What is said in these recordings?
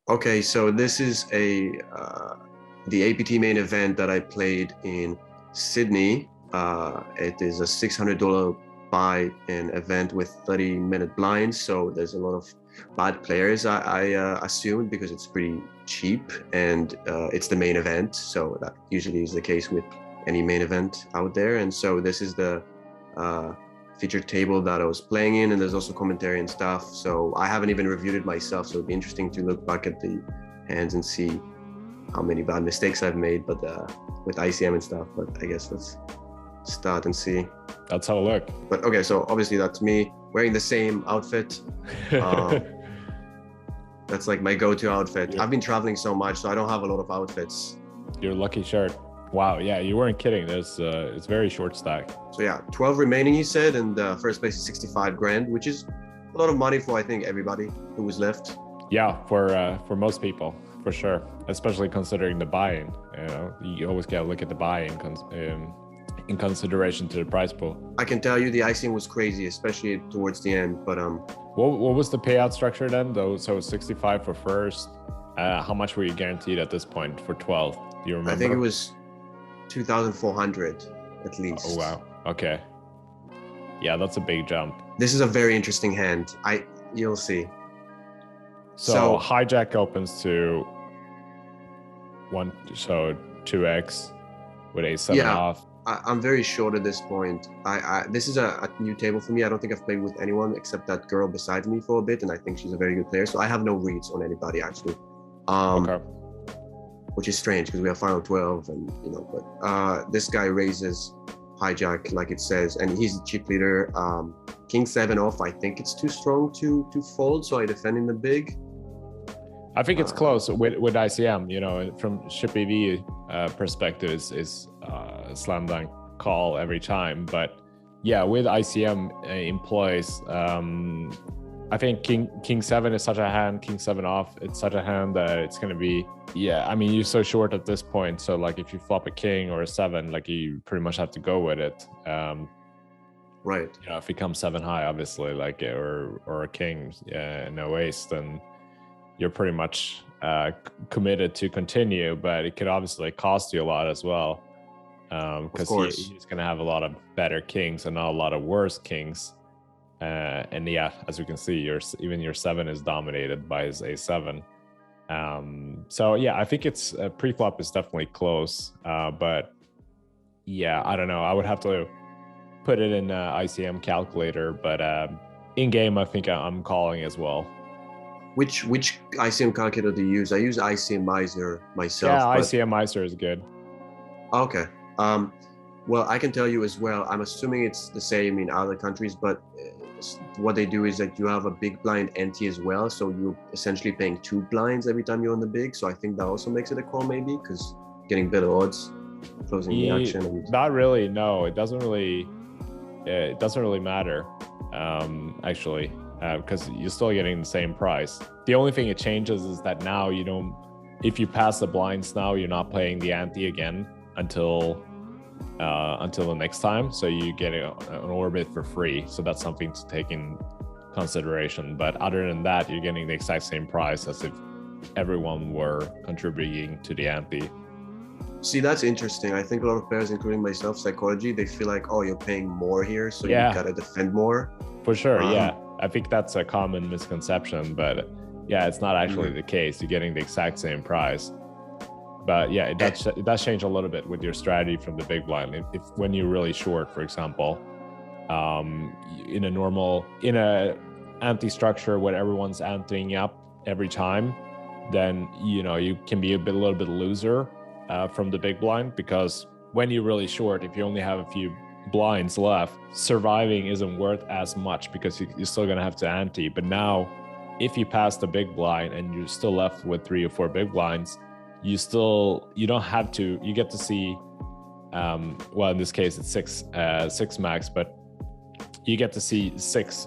Okay, so this is the APT main event that I played in Sydney. It is a $600 buy-in event with 30-minute blinds. So there's a lot of bad players, I assumed, because it's pretty cheap and it's the main event. So that usually is the case with any main event out there. And so this is the featured table that I was playing in, and there's also commentary and stuff. So I haven't even reviewed it myself. So it'd be interesting to look back at the hands and see how many bad mistakes I've made, but with ICM and stuff. But I guess let's start and see. Let's have a look. But okay, so obviously that's me wearing the same outfit. That's like my go-to outfit. I've been traveling so much, so I don't have a lot of outfits. Your lucky shirt. Wow, yeah, you weren't kidding. There's it's very short stack. So yeah, 12 remaining, he said, and first place is 65 grand, which is a lot of money for I think everybody who was left. Yeah, for most people, for sure. Especially considering the buy-in. You know, you always gotta look at the buy-in in consideration to the prize pool. I can tell you the icing was crazy, especially towards the end. But what was the payout structure then? Though, so 65 for first. How much were you guaranteed at this point for 12? Do you remember? I think it was 2,400 at least. Oh wow. Okay. Yeah, that's a big jump. This is a very interesting hand. You'll see. So hijack opens to 2x with a7 off. I'm very short at this point. This is a new table for me. I don't think I've played with anyone except that girl beside me for a bit, and I think she's a very good player. So I have no reads on anybody actually. Okay. Which is strange because we have final 12, and but this guy raises hijack like it says, and he's a chip leader. King 7 off. I think it's too strong to fold, so I defend in the big. I think it's close with ICM. You know, from Ship EV perspective, is slam dunk call every time. But yeah, with ICM employs, I think King 7 is such a hand. King 7 off, it's such a hand that it's going to be. Yeah, I mean, you're so short at this point. So like, if you flop a king or a 7, like you pretty much have to go with it. Right. You know, if it comes 7 high, obviously, like or a king, no ace, then you're pretty much committed to continue. But it could obviously cost you a lot as well, because he's going to have a lot of better kings and not a lot of worse kings. And yeah, as you can see, even your 7 is dominated by his a7. So yeah, I think it's pre-flop is definitely close. But yeah, I don't know. I would have to put it in ICM calculator, but in game, I think I'm calling as well. Which ICM calculator do you use? I use ICM Miser myself. Yeah, ICM Miser is good. Okay. Well, I can tell you as well. I'm assuming it's the same in other countries, but what they do is that you have a big blind ante as well, so you're essentially paying 2 blinds every time you're on the big. So I think that also makes it a call, maybe, because getting better odds, closing the action. And... Not really. No, it doesn't really. It doesn't really matter, actually, because you're still getting the same price. The only thing it changes is that now you don't. If you pass the blinds now, you're not playing the ante again until the next time, so you get an orbit for free. So that's something to take in consideration. But other than that, you're getting the exact same price as if everyone were contributing to the ante. See, that's interesting. I think a lot of players, including myself, psychology, they feel like, oh, you're paying more here, so you gotta defend more. For sure, yeah. I think that's a common misconception, but yeah, it's not actually the case. You're getting the exact same price. But yeah, it does change a little bit with your strategy from the big blind. If when you're really short, for example, in a ante structure where everyone's anteing up every time, then you can be a little bit loser from the big blind, because when you're really short, if you only have a few blinds left, surviving isn't worth as much because you're still gonna have to ante. But now, if you pass the big blind and you're still left with 3 or 4 big blinds, you don't have to. You get to see, well, in this case it's 6 max, but you get to see 6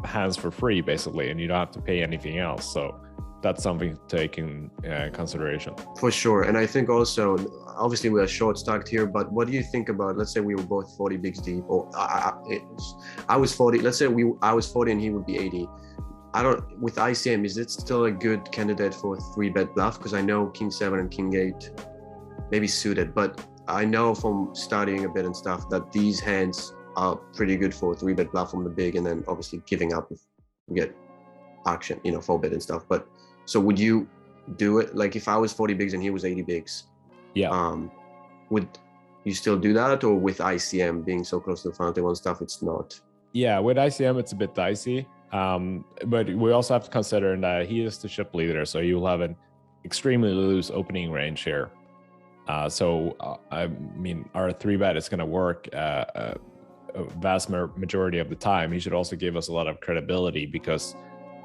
hands for free basically, and you don't have to pay anything else. So that's something to take in consideration. For sure. And I think also, obviously we are short stacked here, but what do you think about, let's say we were both 40 bigs deep, or I was 40, let's say I was 40 and he would be 80. I don't, with ICM, is it still a good candidate for 3-bet bluff? Because I know King 7 and King 8 maybe suited, but I know from studying a bit and stuff that these hands are pretty good for 3-bet bluff from the big, and then obviously giving up if you get action, 4-bet and stuff. But so would you do it? Like if I was 40 bigs and he was 80 bigs, would you still do that? Or with ICM being so close to the final table and stuff, it's not? Yeah, with ICM, it's a bit dicey. But we also have to consider that he is the chip leader, so you will have an extremely loose opening range here. I mean, our 3-bet is going to work a vast majority of the time. He should also give us a lot of credibility because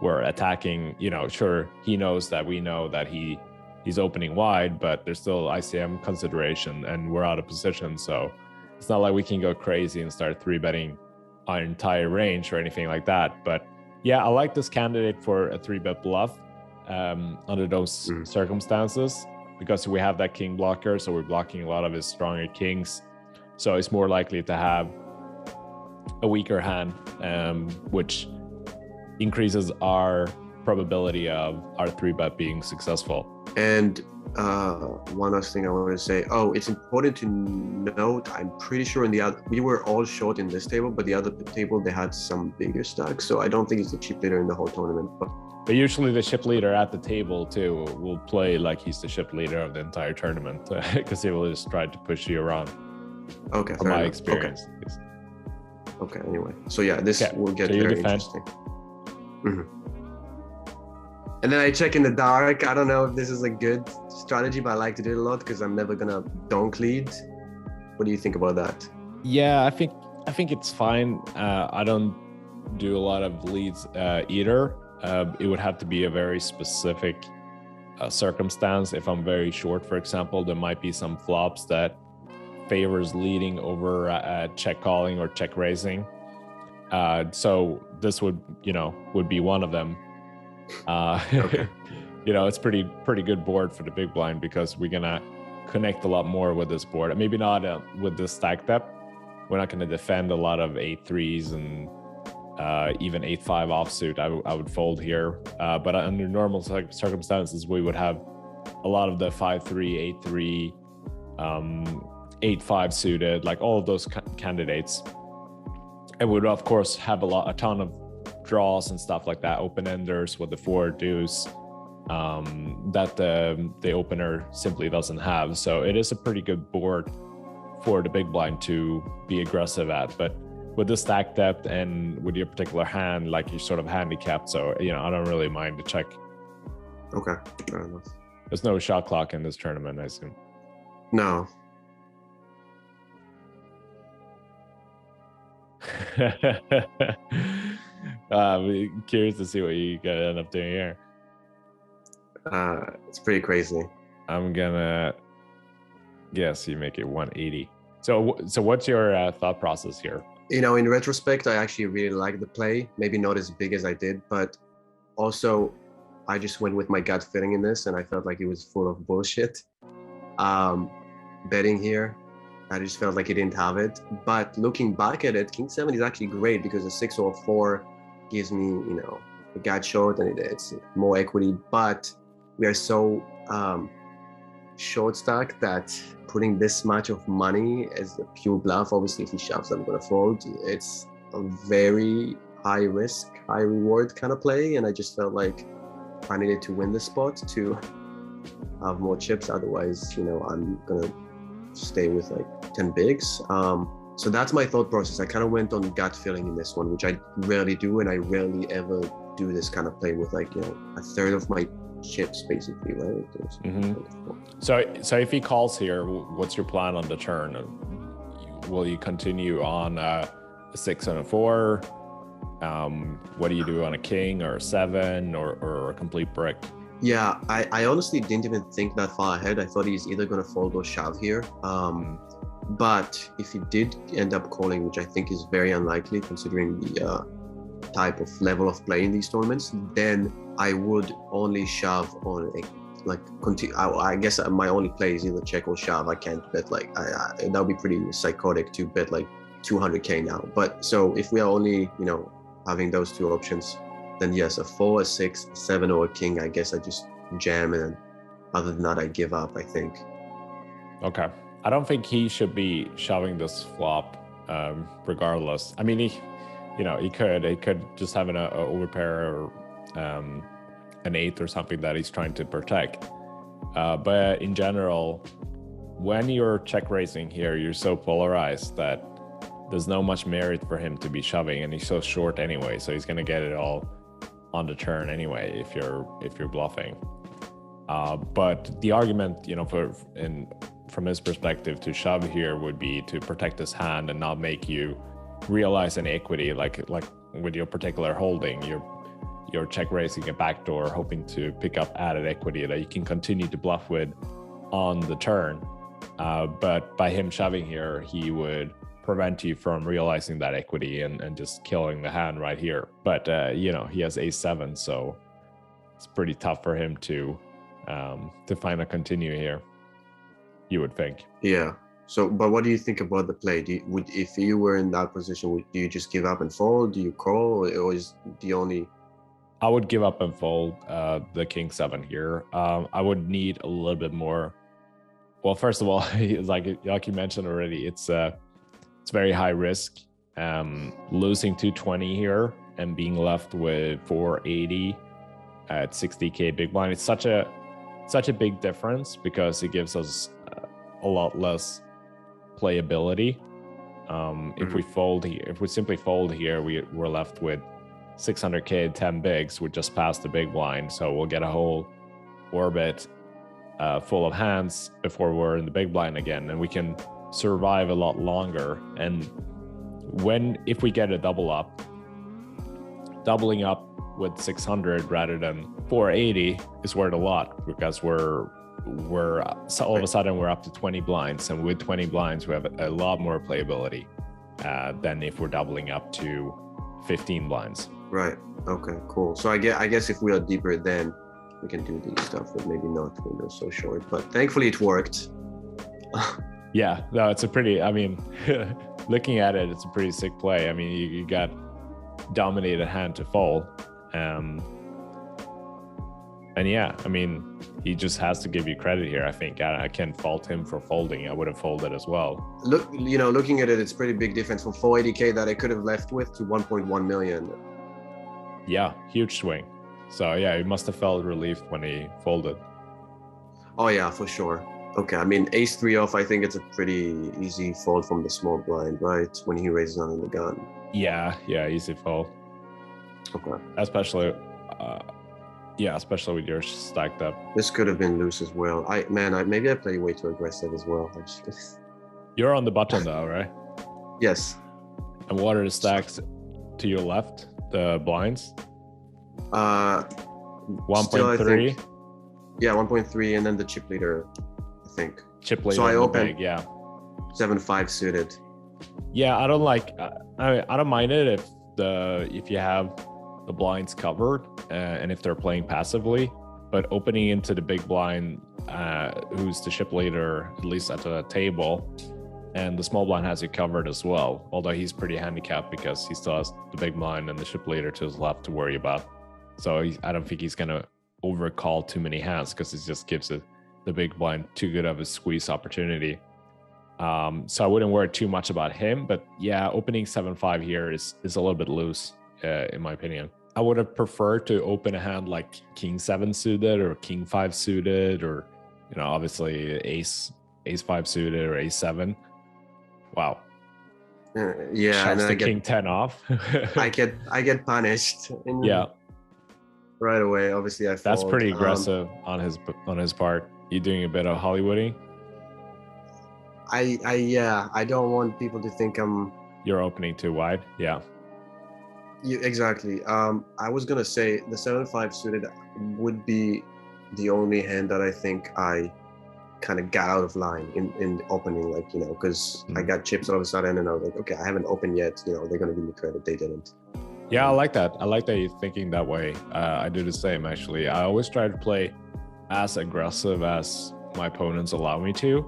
we're attacking, sure, he knows that we know that he's opening wide, but there's still ICM consideration and we're out of position. So it's not like we can go crazy and start 3-betting our entire range or anything like that. But yeah, I like this candidate for a 3-bet bluff under those circumstances, because we have that king blocker, so we're blocking a lot of his stronger kings. So it's more likely to have a weaker hand, which increases our probability of our 3-bet being successful. And one last thing I want to say. It's important to note, I'm pretty sure we were all short in this table, but the other table, they had some bigger stacks. So I don't think it's the chip leader in the whole tournament. But usually the chip leader at the table too will play like he's the chip leader of the entire tournament, because he will just try to push you around. Okay. From my experience. Okay. Anyway, so yeah, this will get very interesting. And then I check in the dark. I don't know if this is a good strategy, but I like to do it a lot because I'm never gonna donk lead. What do you think about that? Yeah, I think it's fine. I don't do a lot of leads either. It would have to be a very specific circumstance. If I'm very short, for example, there might be some flops that favors leading over check calling or check raising. So this would be one of them. Okay. It's pretty good board for the big blind because we're gonna connect a lot more with this board. Maybe not with this stack depth. We're not gonna defend a lot of 8-3s and even 8-5 offsuit. I would fold here, but under normal circumstances, we would have a lot of the 5-3, 8-3, 8-5 suited, like all of those candidates. And would of course have a ton of draws and stuff like that, open enders with the 4 deuce that the opener simply doesn't have. So it is a pretty good board for the big blind to be aggressive at. But with the stack depth and with your particular hand, like you're sort of handicapped, so I don't really mind the check. Okay, fair enough. There's no shot clock in this tournament, I assume. No. I'm curious to see what you gotta end up doing here. It's pretty crazy. I'm gonna guess you make it 180. So what's your thought process here? In retrospect, I actually really like the play. Maybe not as big as I did, but also I just went with my gut feeling in this, and I felt like it was full of bullshit. Betting here, I just felt like he didn't have it. But looking back at it, King 7 is actually great because a 6 or 4 gives me, a gut short, and it's more equity. But we are so short stack that putting this much of money as a pure bluff, obviously if he shoves, I'm gonna fold. It's a very high risk, high reward kind of play, and I just felt like I needed to win the spot to have more chips. Otherwise, I'm gonna stay with like 10 bigs. So that's my thought process. I kind of went on gut feeling in this one, which I rarely do, and I rarely ever do this kind of play with like a third of my chips basically, right? So if he calls here, what's your plan on the turn? Will you continue on a 6 and a 4? What do you do on a king or a 7 or a complete brick? Yeah, I honestly didn't even think that far ahead. I thought he's either going to fold or shove here. But if he did end up calling, which I think is very unlikely considering the type of level of play in these tournaments, then I would only shove on I guess my only play is either check or shove. I can't bet like that would be pretty psychotic to bet like 200k now. But so if we are only having those two options, then yes, a 4, a 6, a 7, or a king, I guess I just jam, and other than that, I give up, I think. Okay. I don't think he should be shoving this flop, regardless. I mean, he could just have an overpair or an 8 or something that he's trying to protect. But in general, when you're check raising here, you're so polarized that there's no much merit for him to be shoving, and he's so short anyway, so he's going to get it all on the turn anyway if you're bluffing. But the argument, from his perspective, to shove here would be to protect his hand and not make you realize any equity, like with your particular holding. You're check raising a backdoor, hoping to pick up added equity that you can continue to bluff with on the turn. But by him shoving here, he would prevent you from realizing that equity and just killing the hand right here. But he has ace-7, so it's pretty tough for him to find a continue here, you would think. Yeah. So, but what do you think about the play? If you were in that position, do you just give up and fold? Do you call, or is the only? I would give up and fold the king 7 here. I would need a little bit more. Well, first of all, like you mentioned already, it's very high risk. Losing 220 here and being left with 480 at 60K big blind. It's such a big difference because it gives us a lot less playability. If we simply fold here, we're left with 600K 10 bigs. We just passed the big blind, so we'll get a whole orbit full of hands before we're in the big blind again, and we can survive a lot longer. And if we get a doubling up with 600 rather than 480 is worth a lot, because we're all of a sudden we're up to 20 blinds, and with 20 blinds we have a lot more playability than if we're doubling up to 15 blinds. Right. Okay, cool. So I guess if we are deeper, then we can do these stuff, but maybe not when they're so short. But thankfully it worked. Yeah, no, it's looking at it, it's a pretty sick play. I mean, you got dominated hand to fold. And yeah, I mean, he just has to give you credit here. I think I can't fault him for folding. I would have folded as well. Looking at it, it's pretty big difference from 480K that I could have left with to 1.1 million. Yeah, huge swing. So yeah, he must have felt relieved when he folded. Oh yeah, for sure. Okay, I mean, ace-3 off, I think it's a pretty easy fold from the small blind, right? When he raises on the gun. Yeah, easy fold. Okay. Especially with yours stacked up. This could have been loose as well. Maybe I play way too aggressive as well. You're on the button though, right? Yes. And what are the stacks to your left? The blinds? 1.3. Yeah, 1.3, and then the chip leader, I think. Chip leader. So I opened big, yeah. 7-5 suited. Yeah, I don't mind it if you have the blinds covered and if they're playing passively, but opening into the big blind, who's the chip leader, at least at the table, and the small blind has you covered as well, although he's pretty handicapped because he still has the big blind and the chip leader to his left to worry about. So I don't think he's gonna overcall too many hands, because it just gives the big blind too good of a squeeze opportunity. So I wouldn't worry too much about him, but yeah, opening 7-5 here is a little bit loose, in my opinion. I would have preferred to open a hand like King 7 suited or King 5 suited, or obviously Ace 5 suited or Ace 7. Wow. Yeah, and then I get King 10 off. I get punished. Yeah. Right away, obviously I fold. That's pretty aggressive on his part. You doing a bit of Hollywooding? I don't want people to think you're opening too wide. Yeah. Exactly. I was gonna say the 7-5 suited would be the only hand that I think I kind of got out of line in the opening, because I got chips all of a sudden, and I was like, okay, I haven't opened yet. They're gonna give me credit. They didn't. Yeah, I like that. I like that you're thinking that way. I do the same, actually. I always try to play as aggressive as my opponents allow me to.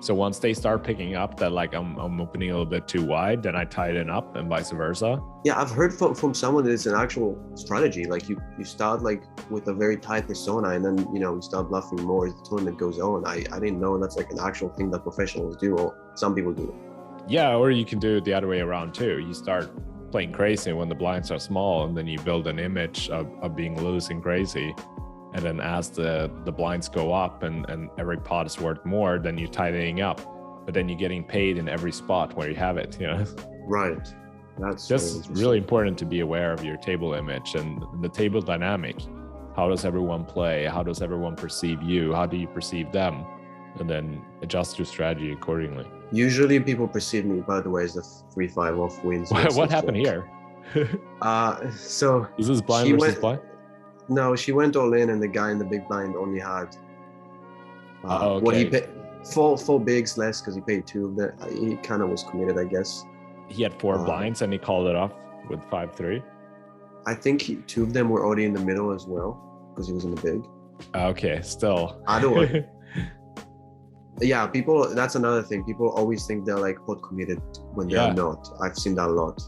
So once they start picking up that like I'm opening a little bit too wide, then I tighten up and vice versa. Yeah, I've heard from someone that it's an actual strategy. Like you start like with a very tight persona, and then you start bluffing more as the tournament goes on. I didn't know that's like an actual thing that professionals do, or some people do. Yeah, or you can do it the other way around too. You start playing crazy when the blinds are small, and then you build an image of being loose and crazy. And then as the blinds go up and every pot is worth more, then you're tightening up, but then you're getting paid in every spot where you have it, Right. That's just really important to be aware of your table image and the table dynamic. How does everyone play? How does everyone perceive you? How do you perceive them? And then adjust your strategy accordingly. Usually people perceive me, by the way, as the 3-5 off wins. What happened here? So is this blind versus blind? No, she went all in, and the guy in the big blind only had what he paid, four bigs less because he paid 2 of them. He kind of was committed, I guess. He had 4 blinds and he called it off with 5-3. I think 2 of them were already in the middle as well because he was in the big. Okay, still. Otherwise, yeah, people. That's another thing. People always think they're like pot committed when they're not. I've seen that a lot.